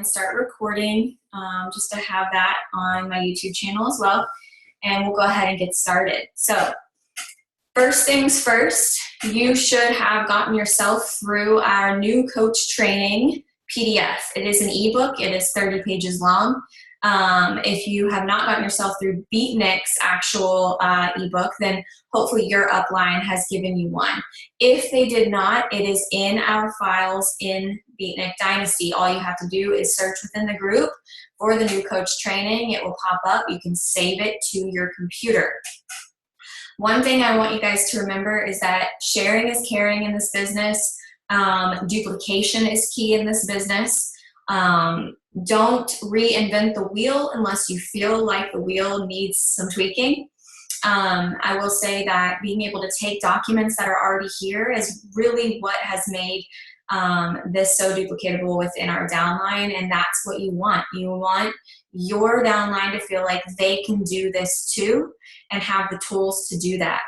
and start recording just to have that on my YouTube channel as well. And we'll go ahead and get started. So first things first, you should have gotten yourself through our new coach training PDF. It is an ebook. It is 30 pages long. If you have not gotten yourself through Beatnik's actual ebook, then hopefully your upline has given you one. If they did not, it is in our files in Beatnik Dynasty. All you have to do is search within the group for the new coach training. It will pop up. You can save it to your computer. One thing I want you guys to remember is that sharing is caring in this business. Duplication is key in this business. Don't reinvent the wheel unless you feel like the wheel needs some tweaking. I will say that being able to take documents that are already here is really what has made this so duplicatable within our downline, and that's what you want. You want your downline to feel like they can do this too and have the tools to do that.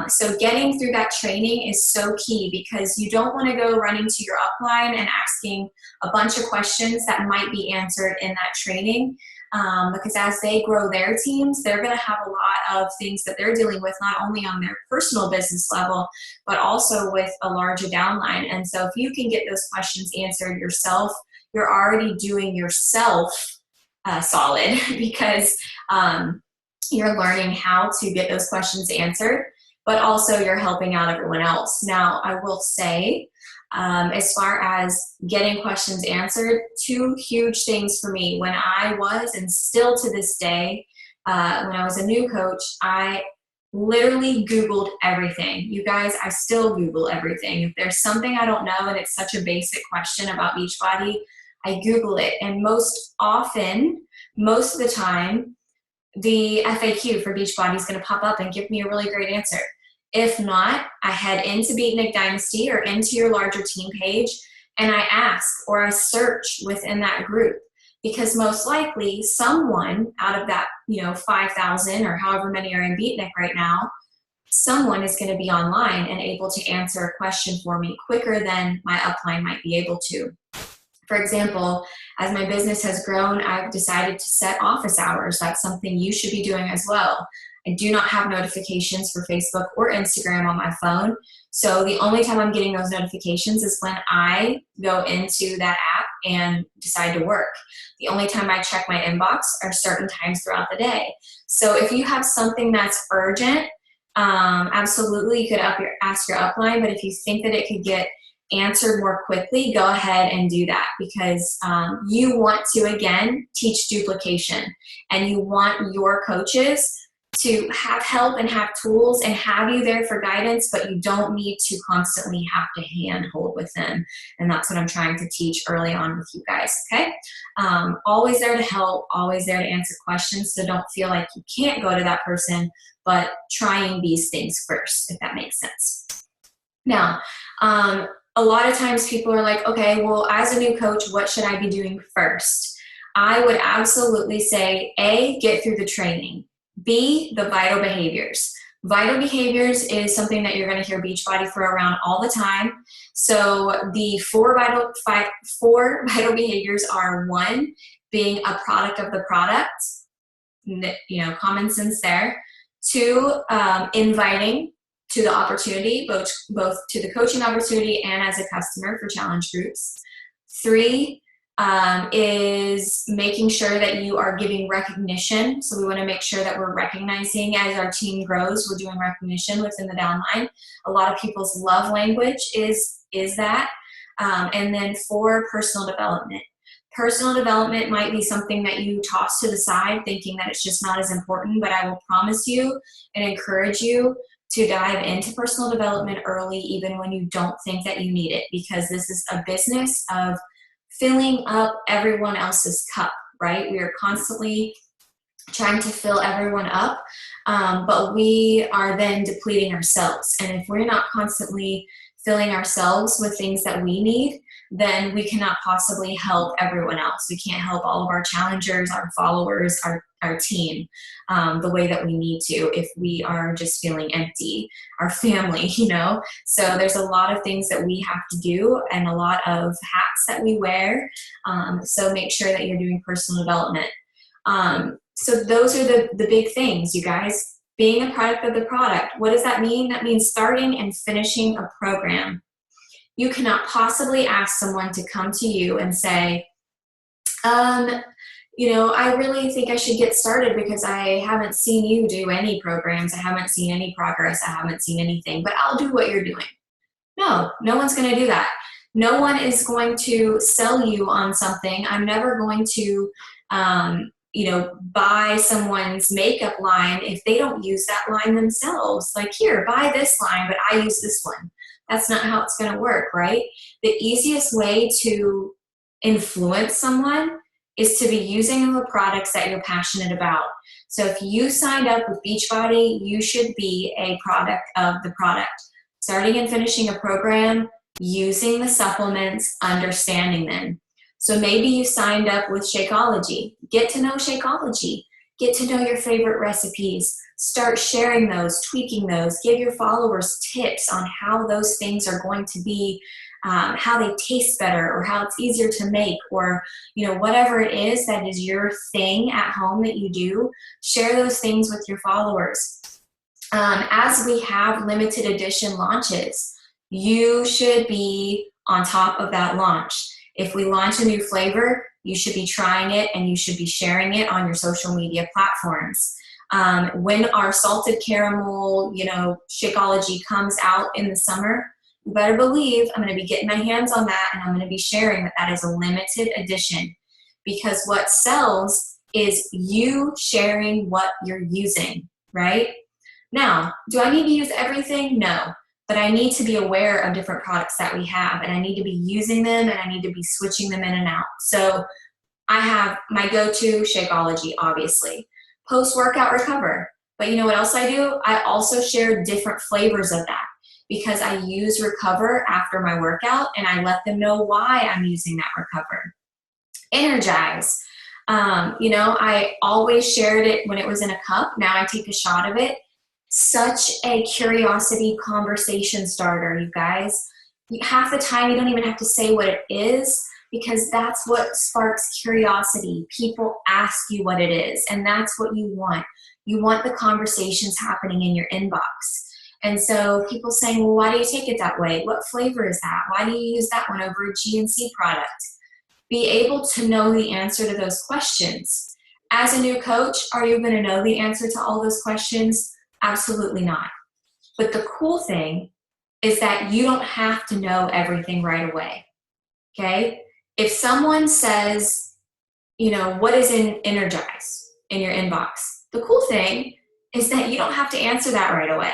So getting through that training is so key, because you don't want to go running to your upline and asking a bunch of questions that might be answered in that training, because as they grow their teams, they're going to have a lot of things that they're dealing with, not only on their personal business level, but also with a larger downline. And so if you can get those questions answered yourself, you're already doing yourself solid, because you're learning how to get those questions answered, but also you're helping out everyone else. Now, I will say, as far as getting questions answered, two huge things for me. When I was, and still to this day, when I was a new coach, I literally Googled everything. You guys, I still Google everything. If there's something I don't know and it's such a basic question about Beachbody, I Google it. And most often, most of the time, the FAQ for Beachbody is going to pop up and give me a really great answer. If not, I head into Beatnik Dynasty or into your larger team page, and I ask or I search within that group, because most likely someone out of that 5,000 or however many are in Beatnik right now, someone is going to be online and able to answer a question for me quicker than my upline might be able to. For example, as my business has grown, I've decided to set office hours. That's something you should be doing as well. I do not have notifications for Facebook or Instagram on my phone. So the only time I'm getting those notifications is when I go into that app and decide to work. The only time I check my inbox are certain times throughout the day. So if you have something that's urgent, absolutely you could ask your upline, but if you think that it could get answered more quickly, go ahead and do that, because you want to, again, teach duplication, and you want your coaches to have help and have tools and have you there for guidance, but you don't need to constantly have to handhold with them. And that's what I'm trying to teach early on with you guys, okay? Always there to help, always there to answer questions, so don't feel like you can't go to that person, but trying these things first, if that makes sense. Now, a lot of times people are like, okay, well, as a new coach, what should I be doing first? I would absolutely say, A, get through the training. B, the vital behaviors. Vital behaviors is something that you're going to hear Beachbody throw around all the time. So the four vital behaviors are: 1, being a product of the product, common sense there. 2, inviting to the opportunity, both to the coaching opportunity and as a customer for challenge groups. 3, is making sure that you are giving recognition. So we want to make sure that we're recognizing as our team grows, we're doing recognition within the downline. A lot of people's love language is that. And then 4, personal development. Personal development might be something that you toss to the side thinking that it's just not as important, but I will promise you and encourage you to dive into personal development early, even when you don't think that you need it, because this is a business of filling up everyone else's cup, right? We are constantly trying to fill everyone up, but we are then depleting ourselves. And if we're not constantly filling ourselves with things that we need, then we cannot possibly help everyone else. We can't help all of our challengers, our followers, our our team the way that we need to if we are just feeling empty, our family, you know? So there's a lot of things that we have to do and a lot of hats that we wear. So make sure that you're doing personal development. So those are the big things, you guys. Being a product of the product. What does that mean? That means starting and finishing a program. You cannot possibly ask someone to come to you and say, you know, I really think I should get started because I haven't seen you do any programs. I haven't seen any progress. I haven't seen anything, but I'll do what you're doing. No, no one's going to do that. No one is going to sell you on something. I'm never going to, you know, buy someone's makeup line if they don't use that line themselves. Like, here, buy this line, but I use this one. That's not how it's going to work, right? The easiest way to influence someone is to be using the products that you're passionate about. So if you signed up with Beachbody, you should be a product of the product. Starting and finishing a program, using the supplements, understanding them. So maybe you signed up with Shakeology. Get to know Shakeology. Get to know your favorite recipes. Start sharing those, tweaking those. Give your followers tips on how those things are going to be, how they taste better, or how it's easier to make, or you know, whatever it is that is your thing at home that you do. Share those things with your followers. As we have limited edition launches, you should be on top of that launch. If we launch a new flavor, you should be trying it and you should be sharing it on your social media platforms. When our salted caramel, you know, Shakeology comes out in the summer, you better believe I'm going to be getting my hands on that, and I'm going to be sharing that that is a limited edition, because what sells is you sharing what you're using, right? Now, do I need to use everything? No. But I need to be aware of different products that we have, and I need to be using them, and I need to be switching them in and out. So I have my go-to Shakeology, obviously. Post-workout recover. But you know what else I do? I also share different flavors of that, because I use recover after my workout, and I let them know why I'm using that recover. Energize. You know, I always shared it when it was in a cup. Now I take a shot of it. Such a curiosity conversation starter, you guys. Half the time you don't even have to say what it is, because that's what sparks curiosity. People ask you what it is, and that's what you want. You want the conversations happening in your inbox. And so people saying, well, why do you take it that way? What flavor is that? Why do you use that one over a GNC product? Be able to know the answer to those questions. As a new coach, are you going to know the answer to all those questions? Absolutely not. But the cool thing is that you don't have to know everything right away, okay? If someone says, you know, what is in Energize in your inbox? The cool thing is that you don't have to answer that right away.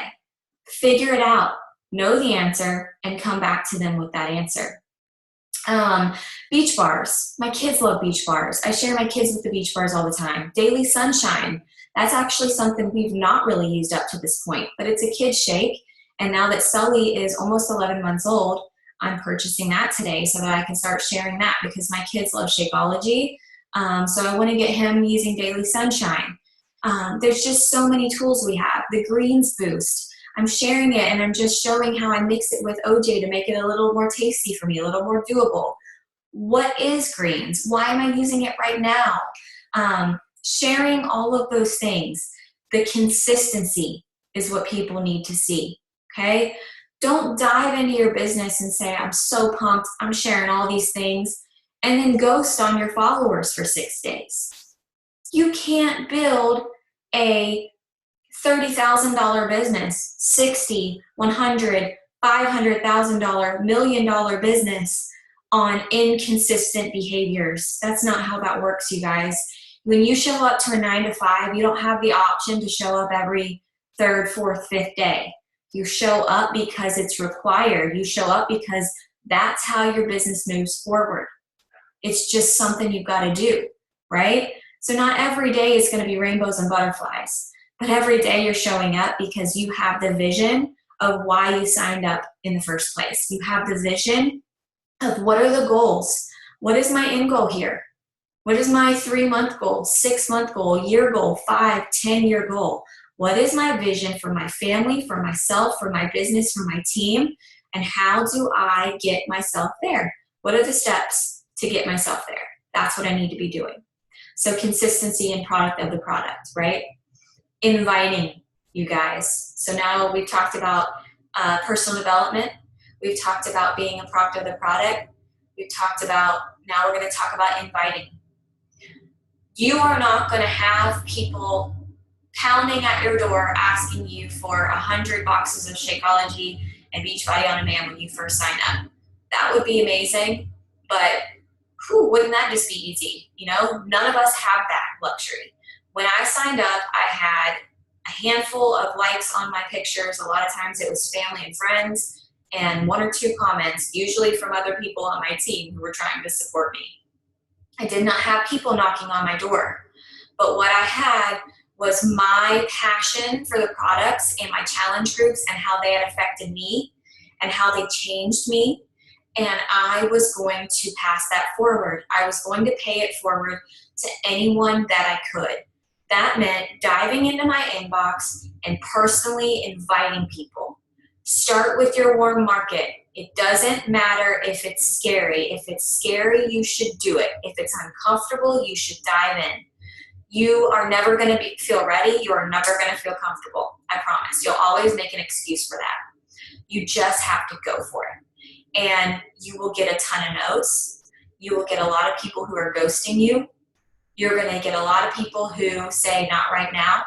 Figure it out, know the answer, and come back to them with that answer. Beach bars. My kids love beach bars. I share my kids with the beach bars all the time. Daily Sunshine. That's actually something we've not really used up to this point, but it's a kid's shake. And now that Sully is almost 11 months old, I'm purchasing that today so that I can start sharing that, because my kids love Shakeology. So I want to get him using Daily Sunshine. There's just so many tools we have. The Greens Boost. I'm sharing it, and I'm just showing how I mix it with OJ to make it a little more tasty for me, a little more doable. What is greens? Why am I using it right now? Sharing all of those things. The consistency is what people need to see, okay? Don't dive into your business and say, I'm so pumped, I'm sharing all these things, and then ghost on your followers for 6 days. You can't build a $30,000 business, $60,000, $100,000, $500,000, $1 million business on inconsistent behaviors. That's not how that works, you guys. When you show up to a 9 to 5, you don't have the option to show up every 3rd, 4th, 5th day. You show up because it's required. You show up because that's how your business moves forward. It's just something you've got to do, right? So not every day is going to be rainbows and butterflies, but every day you're showing up because you have the vision of why you signed up in the first place. You have the vision of what are the goals? What is my end goal here? What is my 3-month goal, 6-month goal, year goal, 5, 10-year goal? What is my vision for my family, for myself, for my business, for my team? And how do I get myself there? What are the steps to get myself there? That's what I need to be doing. So consistency and product of the product, right? Inviting you guys. So now we've talked about personal development. We've talked about being a product of the product. We've talked about, now we're going to talk about inviting. You are not going to have people pounding at your door asking you for 100 boxes of Shakeology and Beachbody on Demand when you first sign up. That would be amazing, but wouldn't that just be easy? You know, none of us have that luxury. When I signed up, I had a handful of likes on my pictures. A lot of times it was family and friends, and 1 or 2 comments, usually from other people on my team who were trying to support me. I did not have people knocking on my door, but what I had was my passion for the products and my challenge groups and how they had affected me and how they changed me. And I was going to pass that forward. I was going to pay it forward to anyone that I could. That meant diving into my inbox and personally inviting people. Start with your warm market. It doesn't matter if it's scary. If it's scary, you should do it. If it's uncomfortable, you should dive in. You are never going to feel ready. You are never going to feel comfortable. I promise. You'll always make an excuse for that. You just have to go for it. And you will get a ton of no's. You will get a lot of people who are ghosting you. You're going to get a lot of people who say, not right now,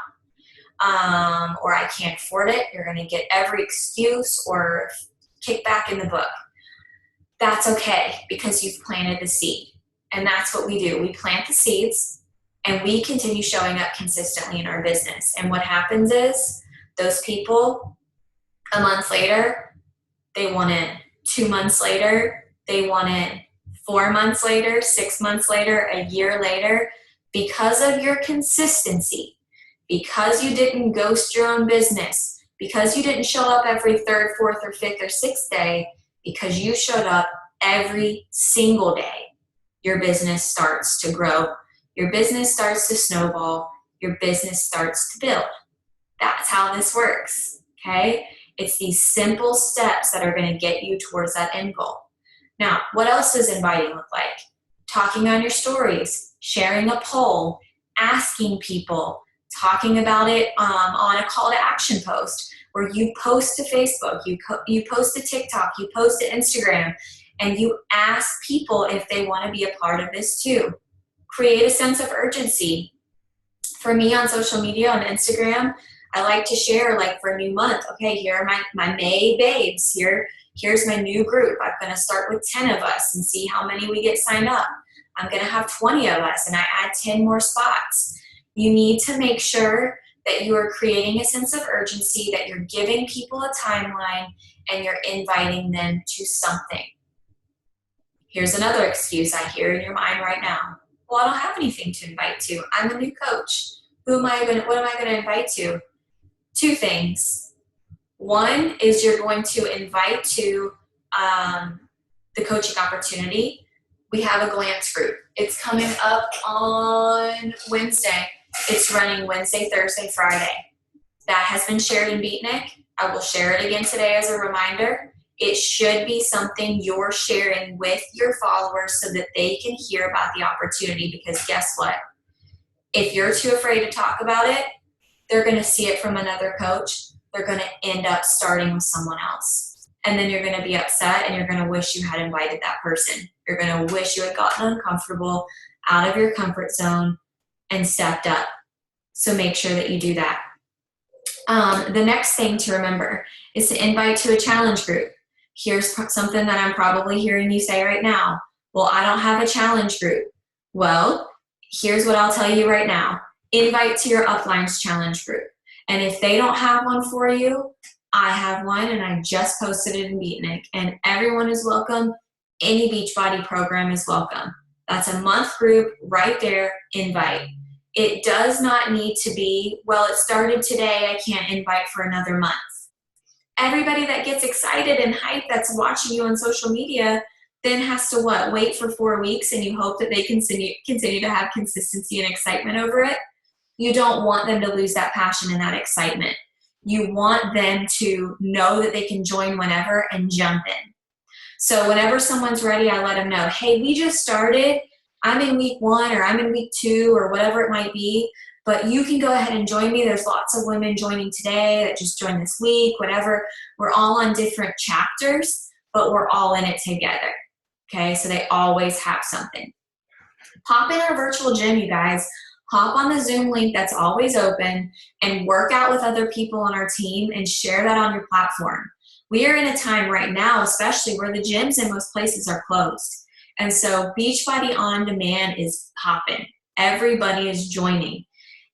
or I can't afford it. You're going to get every excuse or kickback in the book. That's okay, because you've planted the seed. And that's what we do. We plant the seeds, and we continue showing up consistently in our business. And what happens is those people, a month later, they want it. 2 months later, they want it. 4 months later, 6 months later, a year later, because of your consistency, because you didn't ghost your own business, because you didn't show up every 3rd, 4th, or 5th, or 6th day, because you showed up every single day, your business starts to grow. Your business starts to snowball. Your business starts to build. That's how this works, okay? It's these simple steps that are going to get you towards that end goal. Now, what else does inviting look like? Talking on your stories, sharing a poll, asking people, talking about it on a call to action post, where you post to Facebook, you post to TikTok, you post to Instagram, and you ask people if they want to be a part of this too. Create a sense of urgency. For me on social media, on Instagram, I like to share, like, for a new month, okay, here are my May babes. Here's my new group. I'm going to start with 10 of us and see how many we get signed up. I'm going to have 20 of us, and I add 10 more spots. You need to make sure that you are creating a sense of urgency, that you're giving people a timeline, and you're inviting them to something. Here's another excuse I hear in your mind right now. Well, I don't have anything to invite to. I'm a new coach. What am I going to invite to? 2 things. One is you're going to invite to the coaching opportunity. We have a glance group. It's coming up on Wednesday. It's running Wednesday, Thursday, Friday. That has been shared in Beatnik. I will share it again today as a reminder. It should be something you're sharing with your followers so that they can hear about the opportunity, because guess what? If you're too afraid to talk about it, they're going to see it from another coach. They're going to end up starting with someone else. And then you're going to be upset, and you're going to wish you had invited that person. You're going to wish you had gotten uncomfortable, out of your comfort zone, and stepped up. So make sure that you do that. The next thing to remember is to invite to a challenge group. Here's something that I'm probably hearing you say right now. Well, I don't have a challenge group. Well, here's what I'll tell you right now. Invite to your uplines challenge group. And if they don't have one for you, I have one, and I just posted it in Beatnik. And everyone is welcome. Any Beachbody program is welcome. That's a month group right there, invite. It does not need to be, well, it started today, I can't invite for another month. Everybody that gets excited and hyped that's watching you on social media, then has to what? Wait for 4 weeks and you hope that they continue to have consistency and excitement over it. You don't want them to lose that passion and that excitement. You want them to know that they can join whenever and jump in. So whenever someone's ready, I let them know, hey, we just started. I'm in week 1 or I'm in week 2 or whatever it might be, but you can go ahead and join me. There's lots of women joining today that just joined this week, whatever. We're all on different chapters, but we're all in it together. Okay, so they always have something. Pop in our virtual gym, you guys. Hop on the Zoom link that's always open and work out with other people on our team and share that on your platform. We are in a time right now, especially where the gyms in most places are closed. And so Beachbody On Demand is popping. Everybody is joining.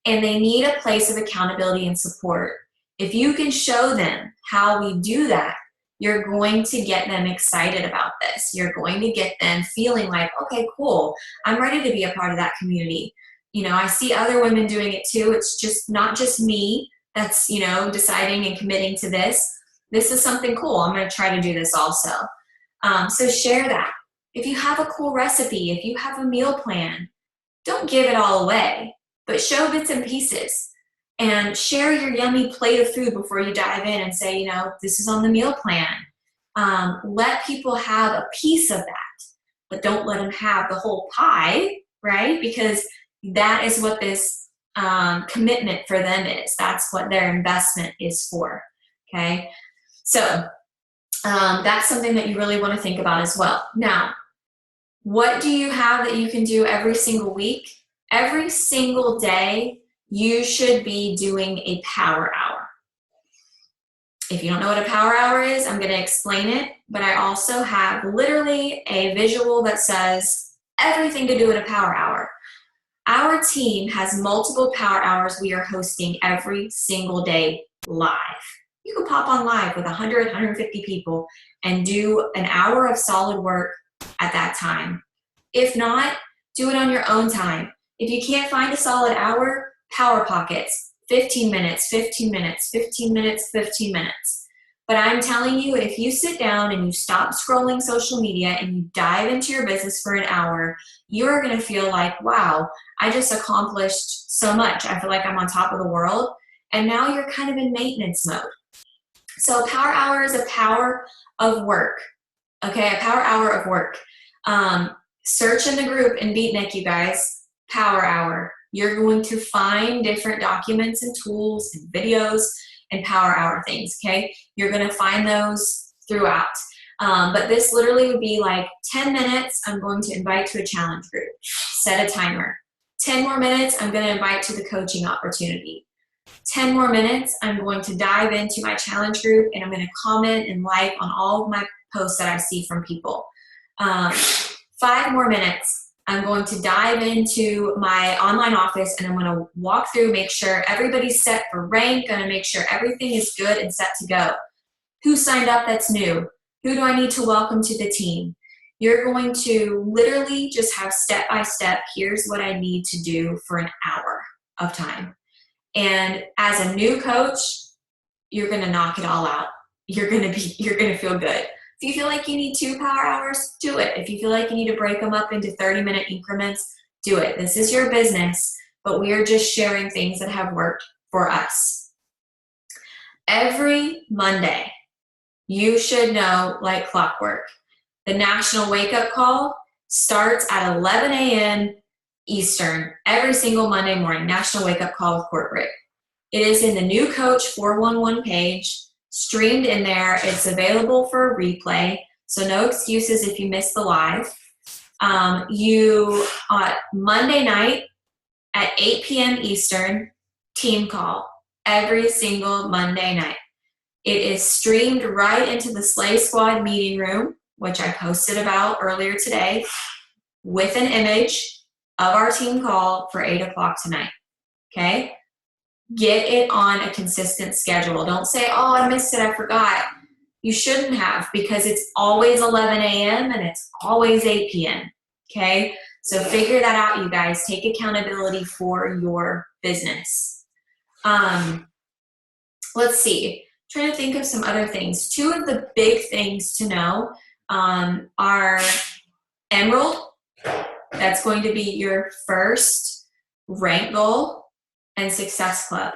And they need a place of accountability and support. If you can show them how we do that, you're going to get them excited about this. You're going to get them feeling like, okay, cool, I'm ready to be a part of that community. You know, I see other women doing it too. It's just not just me that's, you know, deciding and committing to this. This is something cool. I'm going to try to do this also. So share that. If you have a cool recipe, if you have a meal plan, don't give it all away, but show bits and pieces. And share your yummy plate of food before you dive in and say, you know, this is on the meal plan. Let people have a piece of that, but don't let them have the whole pie, right? Because that is what this commitment for them is. That's what their investment is for, okay? So that's something that you really want to think about as well. Now, what do you have that you can do every single week? Every single day, you should be doing a power hour. If you don't know what a power hour is, I'm going to explain it, but I also have literally a visual that says everything to do with a power hour. Our team has multiple power hours we are hosting every single day live. You can pop on live with 100, 150 people and do an hour of solid work at that time. If not, do it on your own time. If you can't find a solid hour, power pockets, 15 minutes, 15 minutes, 15 minutes, 15 minutes. But I'm telling you, if you sit down and you stop scrolling social media and you dive into your business for an hour, you're going to feel like, wow, I just accomplished so much. I feel like I'm on top of the world. And now you're kind of in maintenance mode. So a power hour is a power of work. Okay, a power hour of work. Search in the group in Beatnik, you guys, power hour. You're going to find different documents and tools and videos and power hour things, okay? You're going to find those throughout. But this literally would be like 10 minutes, I'm going to invite to a challenge group. Set a timer. 10 more minutes, I'm going to invite to the coaching opportunity. 10 more minutes, I'm going to dive into my challenge group and I'm going to comment and like on all of my posts that I see from people. 5 more minutes, I'm going to dive into my online office and I'm going to walk through, make sure everybody's set for rank, going to make sure everything is good and set to go. Who signed up that's new? Who do I need to welcome to the team? You're going to literally just have step by step, here's what I need to do for an hour of time. And as a new coach, you're going to knock it all out. You're going to feel good. If you feel like you need 2 power hours, do it. If you feel like you need to break them up into 30-minute increments, do it. This is your business, but we are just sharing things that have worked for us. Every Monday, you should know like clockwork. The National Wake Up Call starts at 11 a.m. Eastern every single Monday morning, National Wake Up Call with Corporate. It is in the new Coach 411 page, streamed in there. It's available for a replay, so no excuses if you miss the live. Monday night at 8 p.m. Eastern, team call every single Monday night. It is streamed right into the Slay Squad meeting room, which I posted about earlier today, with an image of our team call for 8 o'clock tonight, okay? Get it on a consistent schedule. Don't say, oh, I missed it, I forgot. You shouldn't have, because it's always 11 a.m. and it's always 8 p.m., okay? So figure that out, you guys. Take accountability for your business. Let's see. Trying to think of some other things. 2 of the big things to know Our Emerald, that's going to be your first rank goal, and Success Club.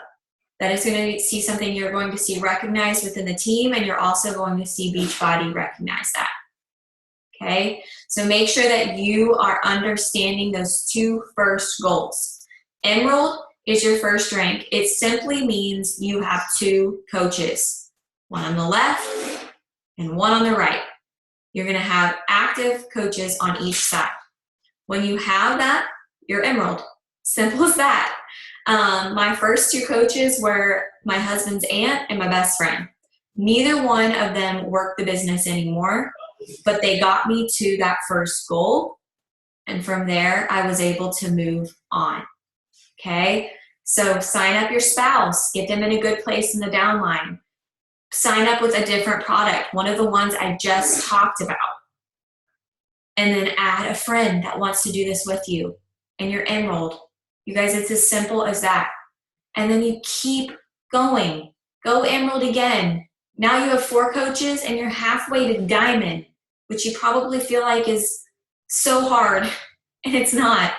That is going to see something you're going to see recognized within the team, and you're also going to see Beachbody recognize that. Okay, so make sure that you are understanding those two first goals. Emerald is your first rank. It simply means you have two coaches, one on the left and one on the right. You're going to have active coaches on each side. When you have that, you're Emerald. Simple as that. My first two coaches were my husband's aunt and my best friend. Neither one of them work the business anymore, but they got me to that first goal. And from there, I was able to move on. Okay? So sign up your spouse. Get them in a good place in the downline. Sign up with a different product, one of the ones I just talked about. And then add a friend that wants to do this with you. And you're Emerald. You guys, it's as simple as that. And then you keep going. Go Emerald again. Now you have 4 coaches and you're halfway to Diamond, which you probably feel like is so hard, and it's not.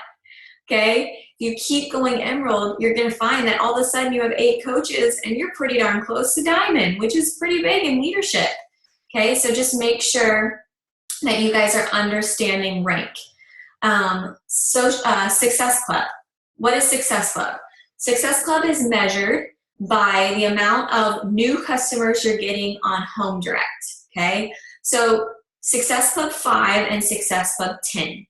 Okay? You keep going Emerald, you're going to find that all of a sudden you have 8 coaches and you're pretty darn close to Diamond, which is pretty big in leadership. Okay? So just make sure that you guys are understanding rank. Success Club. What is Success Club? Success Club is measured by the amount of new customers you're getting on Home Direct. Okay? So Success Club 5 and Success Club 10.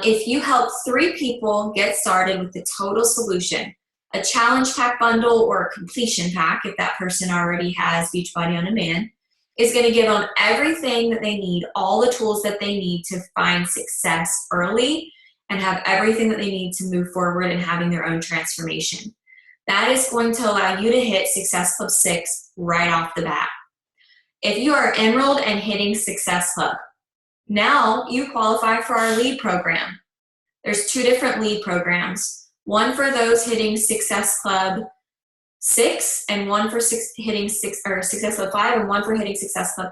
If you help 3 people get started with the total solution, a challenge pack bundle or a completion pack, if that person already has Beachbody on Demand, is going to give them everything that they need, all the tools that they need to find success early and have everything that they need to move forward in having their own transformation. That is going to allow you to hit Success Club 6 right off the bat. If you are Emerald and hitting Success Club, now you qualify for our lead program. There's 2 different lead programs. One for those hitting Success Club 6 and one for hitting Success Club 5 and one for hitting Success Club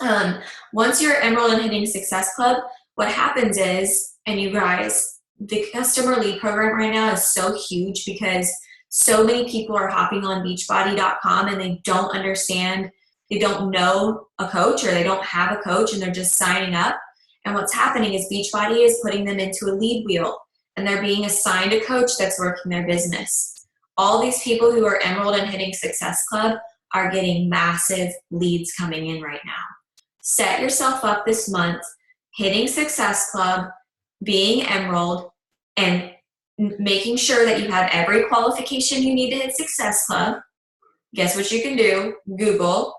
10. Once you're Emerald and hitting Success Club, what happens is, and you guys, the customer lead program right now is so huge because so many people are hopping on beachbody.com and they don't understand, they don't know a coach or they don't have a coach and they're just signing up. And what's happening is Beachbody is putting them into a lead wheel and they're being assigned a coach that's working their business. All these people who are Emerald and hitting Success Club are getting massive leads coming in right now. Set yourself up this month, hitting Success Club, being Emerald, and making sure that you have every qualification you need to hit Success Club. Guess what you can do? Google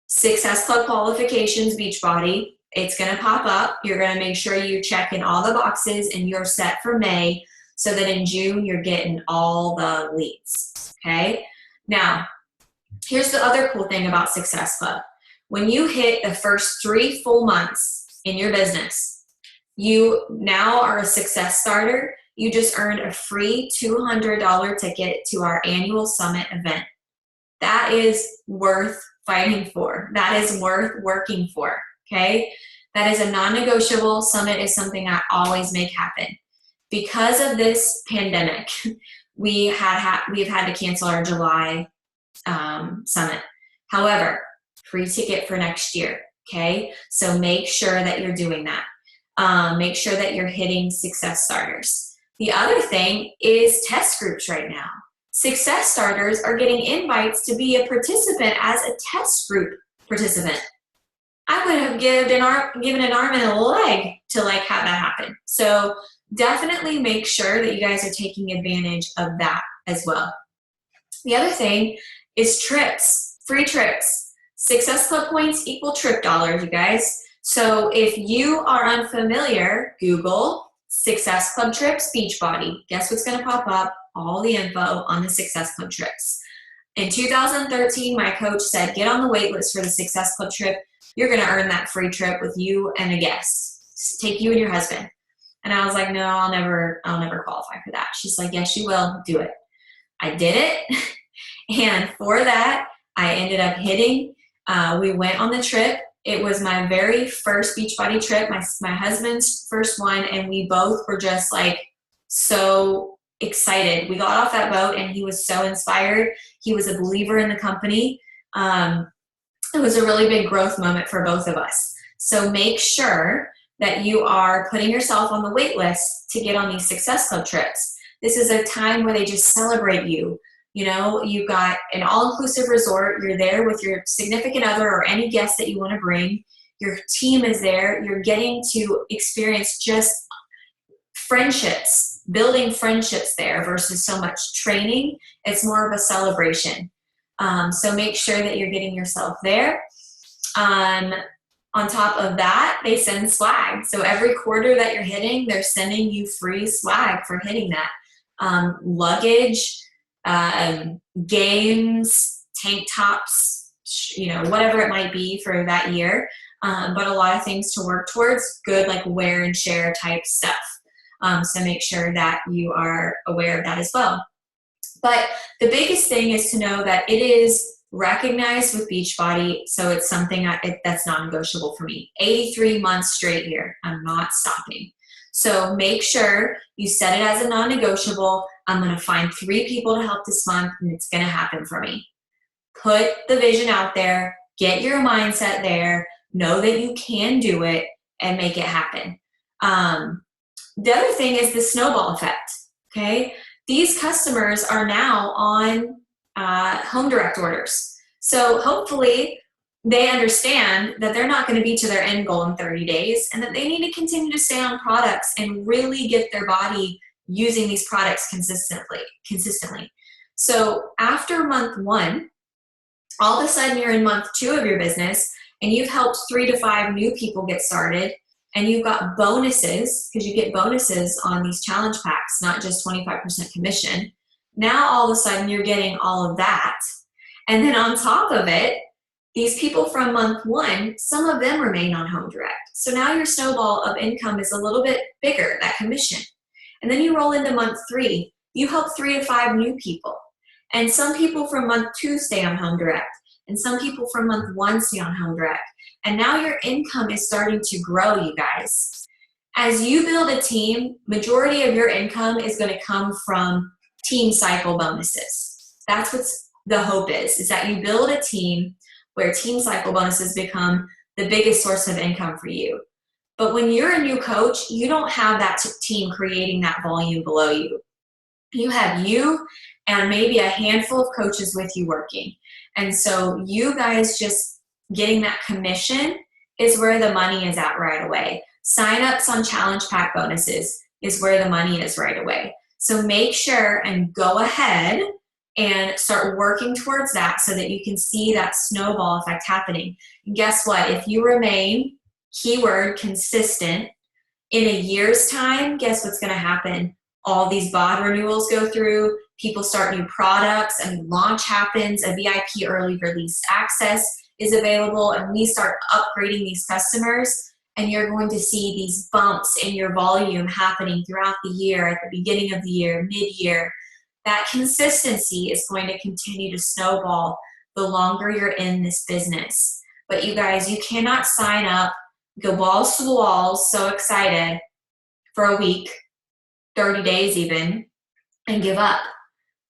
Success Club qualifications Beachbody. It's going to pop up. You're going to make sure you check in all the boxes and you're set for May so that in June you're getting all the leads. Okay? Now, here's the other cool thing about Success Club. When you hit the first 3 full months in your business, you now are a success starter. You just earned a free $200 ticket to our annual summit event. That is worth fighting for. That is worth working for, okay? That is a non-negotiable. Summit is something I always make happen. Because of this pandemic, we've had to cancel our July summit. However, free ticket for next year, okay? So make sure that you're doing that. Make sure that you're hitting success starters. The other thing is test groups right now. Success starters are getting invites to be a participant as a test group participant. I would have given an arm and a leg to have that happen. So definitely make sure that you guys are taking advantage of that as well. The other thing is trips, free trips. Success Club points equal trip dollars, you guys. So if you are unfamiliar, Google Success Club trips Beachbody. Guess what's going to pop up? All the info on the Success Club trips. In 2013, my coach said, get on the wait list for the Success Club trip. You're going to earn that free trip with you and a guest. Take you and your husband. And I was like, no, I'll never qualify for that. She's like, yes, you will. Do it. I did it. And for that, I ended up hitting. We went on the trip It was my very first Beachbody trip, my husband's first one, and we both were just like so excited. We got off that boat and he was so inspired. He was a believer in the company. It was a really big growth moment for both of us. So make sure that you are putting yourself on the wait list to get on these Success Club trips. This is a time where they just celebrate you. You know, you've got an all-inclusive resort. You're there with your significant other or any guest that you want to bring. Your team is there. You're getting to experience just friendships, building friendships there versus so much training. It's more of a celebration. So make sure that you're getting yourself there. On top of that, they send swag. So every quarter that you're hitting, they're sending you free swag for hitting that. Luggage, games, tank tops, you know, whatever it might be for that year. But a lot of things to work towards, good like wear and share type stuff. So make sure that you are aware of that as well. But the biggest thing is to know that it is recognized with Beachbody, so it's something that's non-negotiable for me. 83 months straight here. I'm not stopping. So make sure you set it as a non-negotiable. I'm going to find 3 people to help this month, and it's going to happen for me. Put the vision out there. Get your mindset there. Know that you can do it and make it happen. The other thing is the snowball effect, okay? These customers are now on home direct orders. So hopefully they understand that they're not going to be to their end goal in 30 days and that they need to continue to stay on products and really get their body using these products consistently. So after month 1, all of a sudden you're in month 2 of your business and you've helped 3 to 5 new people get started, and you've got bonuses, because you get bonuses on these challenge packs, not just 25% commission. Now all of a sudden you're getting all of that. And then on top of it, these people from month 1, some of them remain on home direct. So now your snowball of income is a little bit bigger, that commission. And then you roll into month 3, you help 3 to 5 new people. And some people from month 2 stay on home direct. And some people from month 1 stay on home direct. And now your income is starting to grow, you guys. As you build a team, majority of your income is going to come from team cycle bonuses. That's what the hope is that you build a team where team cycle bonuses become the biggest source of income for you. But when you're a new coach, you don't have that team creating that volume below you. You have you and maybe a handful of coaches with you working. And so you guys just getting that commission is where the money is at right away. Sign-ups on challenge pack bonuses is where the money is right away. So make sure and go ahead and start working towards that so that you can see that snowball effect happening. And guess what? If you remain, keyword, consistent, in a year's time, guess what's going to happen? All these bod renewals go through, people start new products, a new launch happens, a VIP early release access is available, and we start upgrading these customers, and you're going to see these bumps in your volume happening throughout the year, at the beginning of the year, mid-year. That consistency is going to continue to snowball the longer you're in this business. But you guys, you cannot sign up, go balls to the walls, so excited for a week, 30 days even, and give up.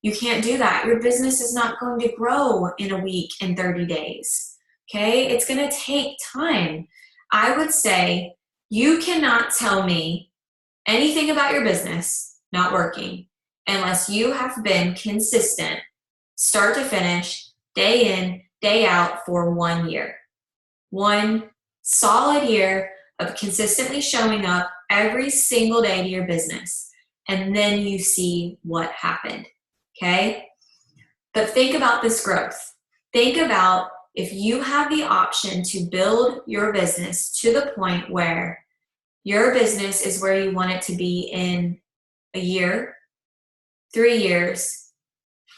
You can't do that. Your business is not going to grow in a week and 30 days. Okay? It's going to take time. I would say you cannot tell me anything about your business not working unless you have been consistent, start to finish, day in, day out for 1 year. 1 solid year of consistently showing up every single day to your business. And then you see what happened. Okay? But think about this growth. Think about if you have the option to build your business to the point where your business is where you want it to be in a year, 3 years,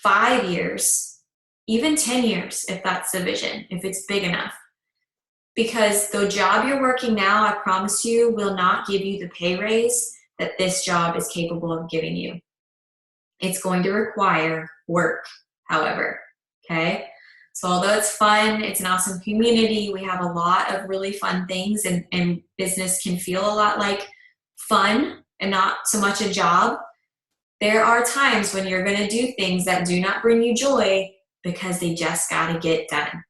5 years, even 10 years, if that's the vision, if it's big enough. Because the job you're working now, I promise you, will not give you the pay raise that this job is capable of giving you. It's going to require work, however, okay? So although it's fun, it's an awesome community, we have a lot of really fun things, and business can feel a lot like fun and not so much a job. There are times when you're going to do things that do not bring you joy because they just got to get done.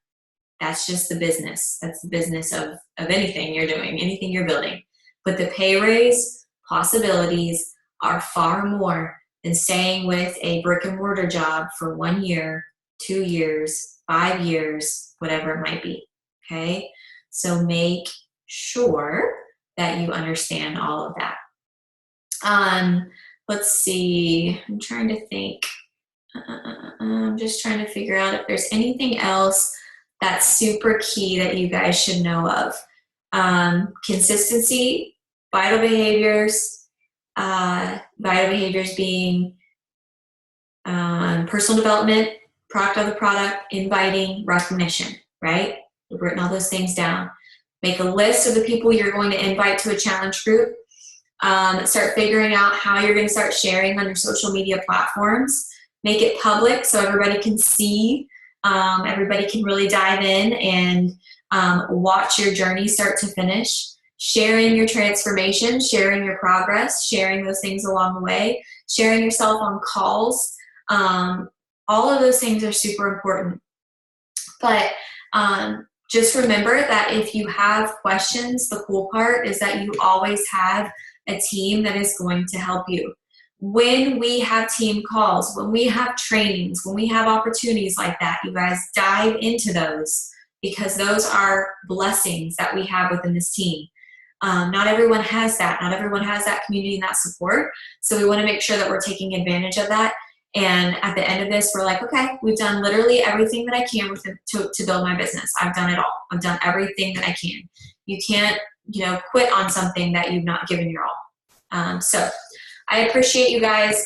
That's just the business. That's the business of anything you're doing, anything you're building. But the pay raise possibilities are far more than staying with a brick and mortar job for 1 year, 2 years, 5 years, whatever it might be. Okay? So make sure that you understand all of that. Let's see. I'm trying to think. I'm just trying to figure out if there's anything else that's super key that you guys should know of. Consistency, vital behaviors being personal development, product of the product, inviting, recognition, right? We've written all those things down. Make a list of the people you're going to invite to a challenge group. Start figuring out how you're going to start sharing on your social media platforms. Make it public so everybody can see. Everybody can really dive in and watch your journey start to finish. Sharing your transformation, sharing your progress, sharing those things along the way, sharing yourself on calls. All of those things are super important. But just remember that if you have questions, the cool part is that you always have a team that is going to help you. When we have team calls, when we have trainings, when we have opportunities like that, you guys dive into those, because those are blessings that we have within this team. Not everyone has that. Not everyone has that community and that support. So we want to make sure that we're taking advantage of that. And at the end of this, we're like, okay, we've done literally everything that I can to build my business. I've done it all. I've done everything that I can. You can't, quit on something that you've not given your all. So I appreciate you guys.